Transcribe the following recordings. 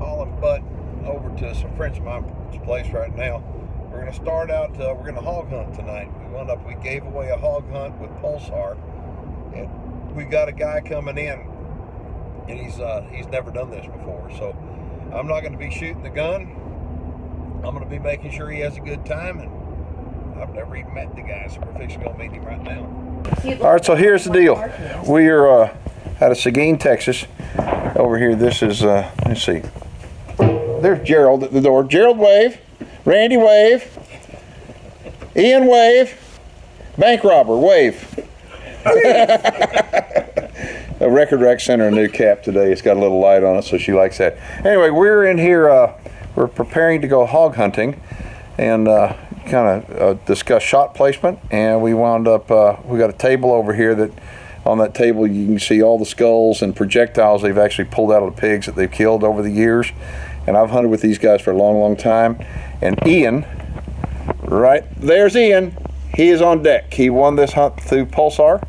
hauling butt over to some friends of mine's place right now. We're going to start out, we're going to hog hunt tonight. We gave away a hog hunt with Pulsar, and we got a guy coming in, and he's never done this before. So I'm not going to be shooting the gun. I'm going to be making sure he has a good time, and I've never even met the guy, so we're fixing to go meet him right now. All right, so here's the deal. We are out of Seguin, Texas. Over here, this is, let's see. There's Gerald at the door. Gerald, wave. Randy, wave. Ian, wave. Bank robber, wave. A Record Rec Center, a new cap today. It's got a little light on it, so she likes that. Anyway, we're in here, we're preparing to go hog hunting and kind of discuss shot placement. And we wound up, we got a table over here that, on that table you can see all the skulls and projectiles they've actually pulled out of the pigs that they've killed over the years. And I've hunted with these guys for a long, long time. And Ian, right there's Ian. He is on deck. He won this hunt through Pulsar.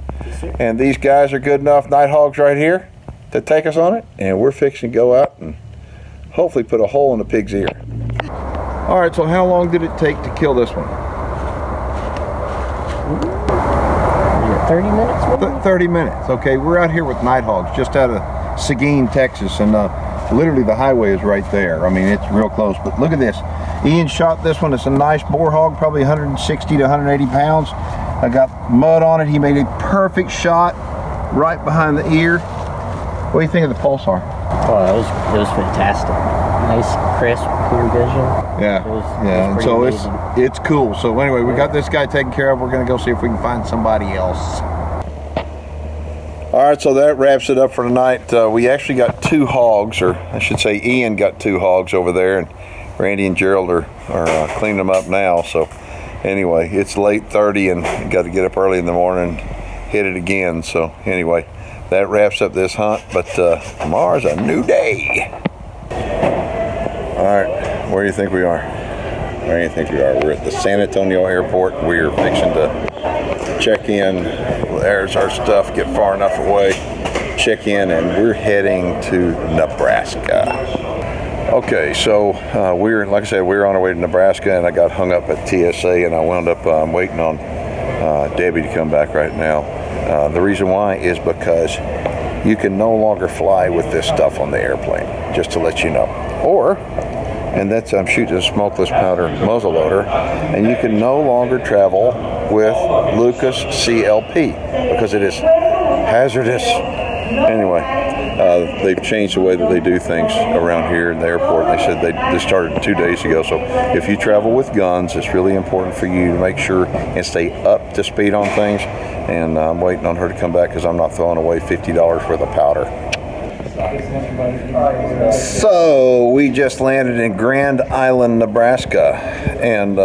And these guys are good enough, night hogs right here, to take us on it. And we're fixing to go out and hopefully put a hole in the pig's ear. All right, so how long did it take to kill this one? 30 minutes maybe? 30 minutes. Okay, we're out here with night hogs just out of Seguin, Texas, and literally the highway is right there. I mean, it's real close, but look at this. Ian shot this one. It's a nice boar hog, probably 160 to 180 pounds. I got mud on it. He made a perfect shot right behind the ear. What do you think of the Pulsar? Oh, it was fantastic. Nice, crisp, clear vision. Yeah, it was so amazing. it's cool. So anyway, we got this guy taken care of. We're gonna go see if we can find somebody else. All right, so that wraps it up for tonight. We actually got 2 hogs, or I should say Ian got 2 hogs over there, and Randy and Gerald are cleaning them up now. So anyway, it's late 30 and got to get up early in the morning and hit it again. So anyway, that wraps up this hunt, but tomorrow's a new day. All right, where do you think we are? Where do you think we are? We're at the San Antonio airport. We're fixing to check in. There's our stuff, get far enough away, check in, and we're heading to Nebraska. Okay, so like I said, we're on our way to Nebraska, and I got hung up at TSA, and I wound up waiting on Debbie to come back right now. The reason why is because you can no longer fly with this stuff on the airplane, just to let you know. And that's, I'm shooting a smokeless powder muzzleloader, and you can no longer travel with Lucas CLP because it is hazardous. Anyway, they've changed the way that they do things around here in the airport. They said they started 2 days ago. So if you travel with guns, it's really important for you to make sure and stay up to speed on things. And I'm waiting on her to come back because I'm not throwing away $50 worth of powder. So we just landed in Grand Island, Nebraska, and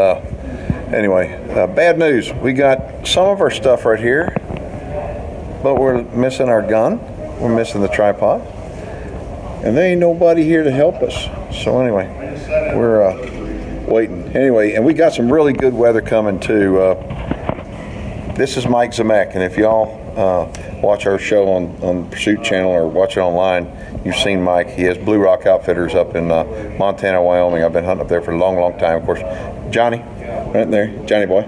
anyway, bad news. We got some of our stuff right here, but we're missing our gun. We're missing the tripod, and there ain't nobody here to help us. So anyway, we're waiting. Anyway, and we got some really good weather coming too. This is Mike Zemek, and if y'all watch our show on Pursuit Channel or watch it online, you've seen Mike. He has Blue Rock Outfitters up in Montana, Wyoming. I've been hunting up there for a long, long time. Of course, Johnny, right there, Johnny boy.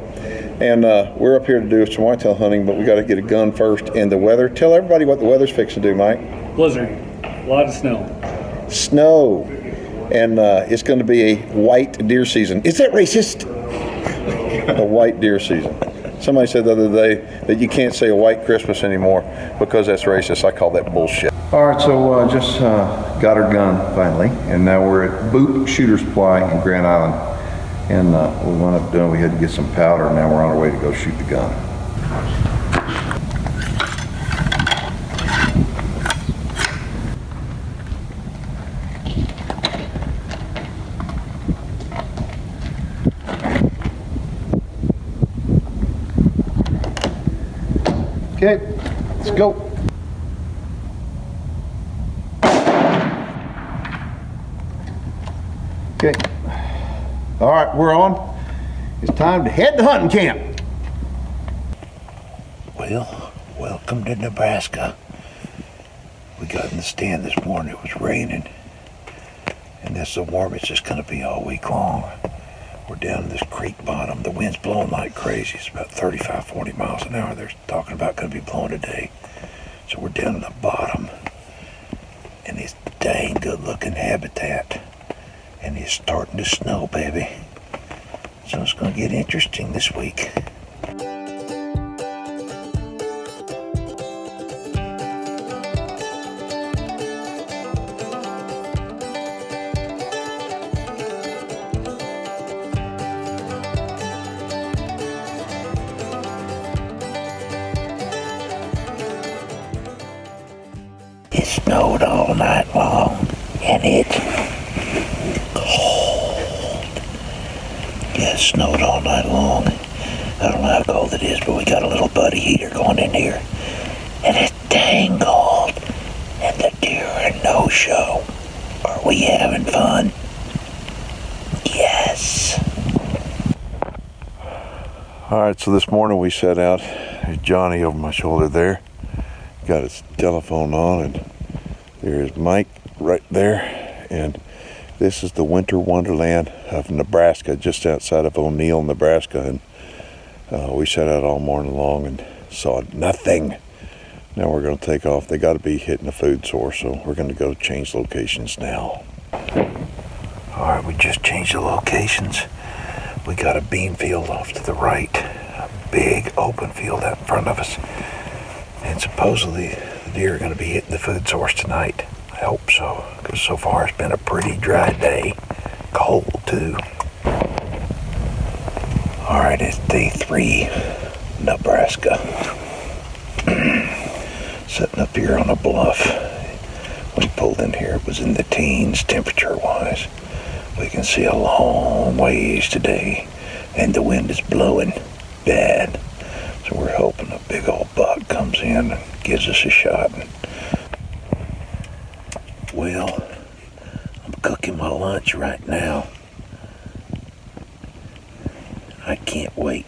And we're up here to do some whitetail hunting, but we got to get a gun first. And the weather, tell everybody what the weather's fixing to do, Mike. Blizzard, a lot of snow. Snow, and it's going to be a white deer season. Is that racist? A white deer season. Somebody said the other day that you can't say a white Christmas anymore because that's racist. I call that bullshit. All right, so just got our gun finally, and now we're at Boot Shooter Supply in Grand Island. And we wound up doing, we had to get some powder, and now we're on our way to go shoot the gun. Okay, let's go. Okay. All right, we're on. It's time to head to hunting camp. Well, welcome to Nebraska. We got in the stand this morning. It was raining. And this is the warmest it's just going to be all week long. We're down in this creek bottom. The wind's blowing like crazy. It's about 35, 40 miles an hour. They're talking about going to be blowing today. So we're down in the bottom. And it's dang good looking habitat. And it's starting to snow, baby. So it's going to get interesting this week. It snowed all night long, and it's cold. Yeah, it snowed all night long. I don't know how cold it is, but we got a little buddy heater going in here, and it's dang cold. And the deer are no show. Are we having fun? Yes. All right, so this morning we set out. There's Johnny over my shoulder there. Got his telephone on, and there's Mike right there. And this is the winter wonderland of Nebraska, just outside of O'Neill, Nebraska. And we set out all morning long and saw nothing. Now we're going to take off. They got to be hitting a food source, so we're going to go change locations now. All right, we just changed the locations. We got a bean field off to the right, a big open field out in front of us. And supposedly the deer are going to be hitting the food source tonight. I hope so, because so far it's been a pretty dry day. Cold too. All right, it's day 3, Nebraska. Sitting up here on a bluff. When we pulled in here, it was in the teens temperature-wise. We can see a long ways today, and the wind is blowing bad. So we're hoping a big old buck comes in and gives us a shot. Well, I'm cooking my lunch right now. I can't wait.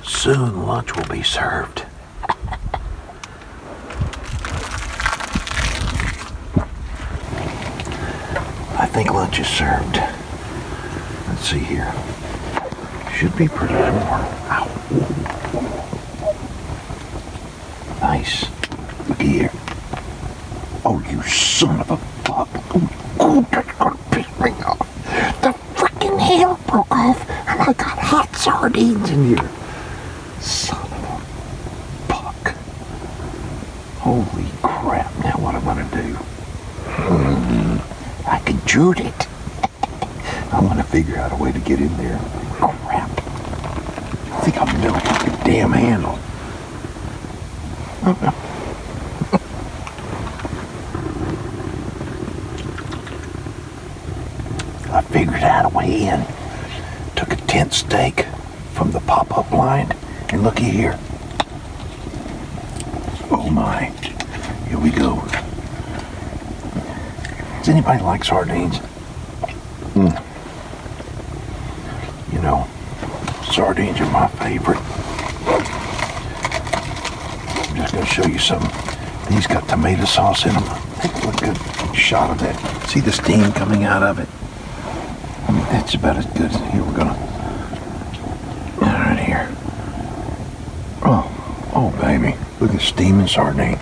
Soon lunch will be served. I think lunch is served. Let's see here. Should be pretty warm. Ow. Nice. Look here. Oh, you son of a fuck. Oh, that's gonna piss me off. The freaking hair broke off, and I got hot sardines in here. Son of a fuck. Holy crap. Now what am I gonna do? I can shoot it. I'm gonna figure out a way to get in there. Crap. I think I'm gonna get the damn handle. I figured out a way in. Took a tent stake from the pop-up blind, and looky here. Oh my. Here we go. Does anybody like sardines? You know, sardines are my favorite. I'm just going to show you some. These got tomato sauce in them. Take a good shot of that. See the steam coming out of it? I mean, that's about as good. Here, we're going to... Right here. Oh, baby. Look at steaming sardine.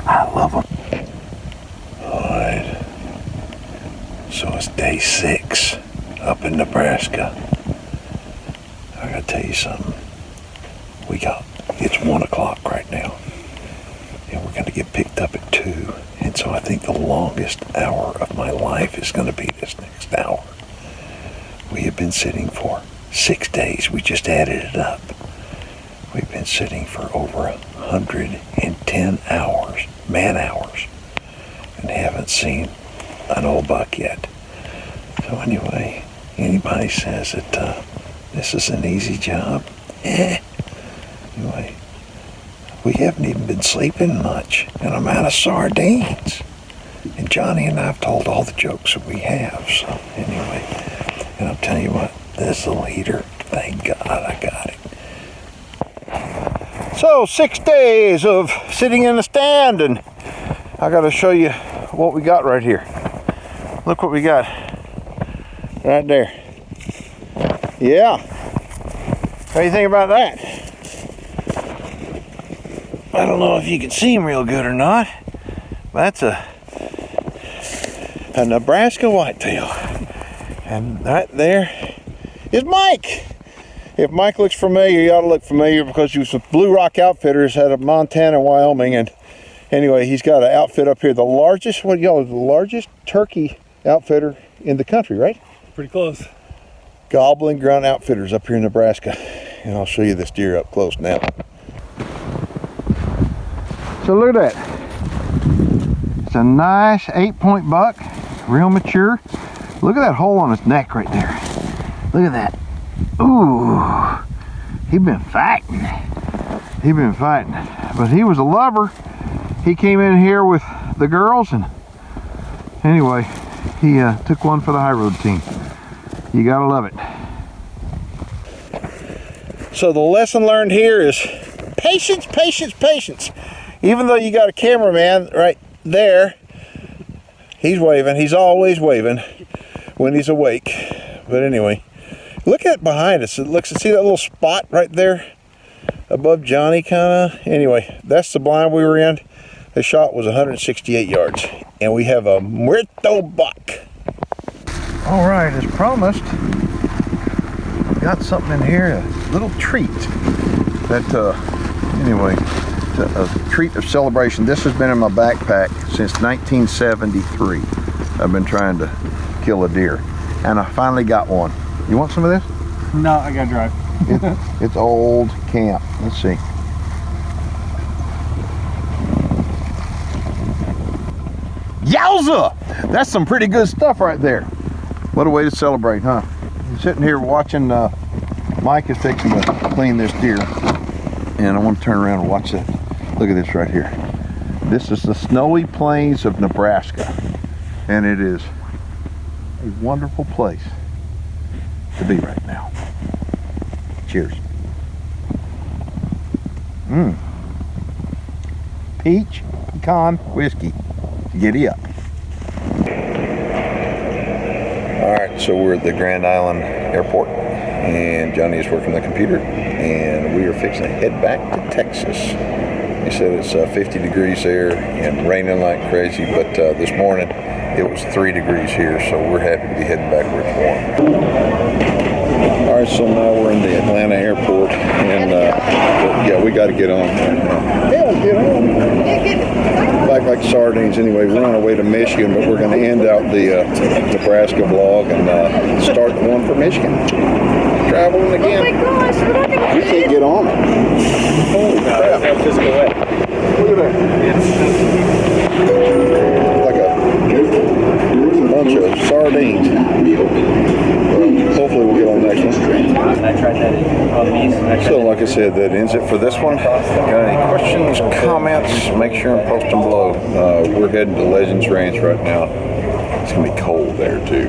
I love them. Alright. So it's day 6 up in Nebraska. I gotta tell you something. It's 1 o'clock right now. And we're gonna get picked up at 2. And so I think the longest hour of my life is gonna be this next hour. We have been sitting for 6 days. We just added it up. We've been sitting for over 110 hours, man hours, and haven't seen an old buck yet. So anyway, anybody says that this is an easy job, anyway, we haven't even been sleeping much, and I'm out of sardines. And Johnny and I have told all the jokes that we have, so anyway. And I'll tell you what, this little heater, thank God I got it. So 6 days of sitting in the stand, and I gotta show you what we got right here. Look what we got right there. Yeah. What do you think about that? I don't know if you can see him real good or not. But that's a Nebraska whitetail. And right there is Mike. If Mike looks familiar, you ought to look familiar because he was with Blue Rock Outfitters out of Montana and Wyoming. And anyway, he's got an outfit up here, the largest, what y'all, the largest turkey outfitter in the country, right? Pretty close. Gobble and Grunt Outfitters up here in Nebraska. And I'll show you this deer up close now. So look at that. It's a nice 8-point buck, real mature. Look at that hole on his neck right there. Look at that. Ooh, he been fighting. He been fighting. But he was a lover. He came in here with the girls, and anyway, he took one for the high road team. You gotta love it. So the lesson learned here is patience, patience, patience. Even though you got a cameraman right there, he's waving. He's always waving when he's awake. But anyway, look at behind us. It looks, see that little spot right there above Johnny kind of? Anyway, that's the blind we were in. The shot was 168 yards. And we have a muerto buck. All right, as promised, got something in here, a little treat. That, anyway, a treat of celebration. This has been in my backpack since 1973. I've been trying to kill a deer, and I finally got one. You want some of this? No, I gotta drive. It's old camp. Let's see. Yowza! That's some pretty good stuff right there. What a way to celebrate, huh? I'm sitting here watching Mike is fixing to clean this deer, and I want to turn around and watch that. Look at this right here. This is the snowy plains of Nebraska, and it is a wonderful place to be right now. Cheers. Peach pecan whiskey. Giddy up. All right, so we're at the Grand Island Airport, and Johnny is working the computer, and we are fixing to head back to Texas. He said it's 50 degrees there and raining like crazy, but this morning it was 3 degrees here, so we're happy to be heading back where it's warm. All right, so now we're in the Atlanta airport, and yeah, we got to get on right now. Yeah, get on. Back like sardines. Anyway, we're on our way to Michigan, but we're going to end out the Nebraska vlog and start the one for Michigan. Traveling again. Oh my gosh, we're not gonna we can't get on it. Holy crap. That's physical way. Look at that. Like a bunch of sardines. Hopefully we'll get on the next one. I tried that on these. So like I said, that ends it for this one. Got any questions, comments, make sure and post them below. We're heading to Legends Ranch right now. It's going to be cold there too.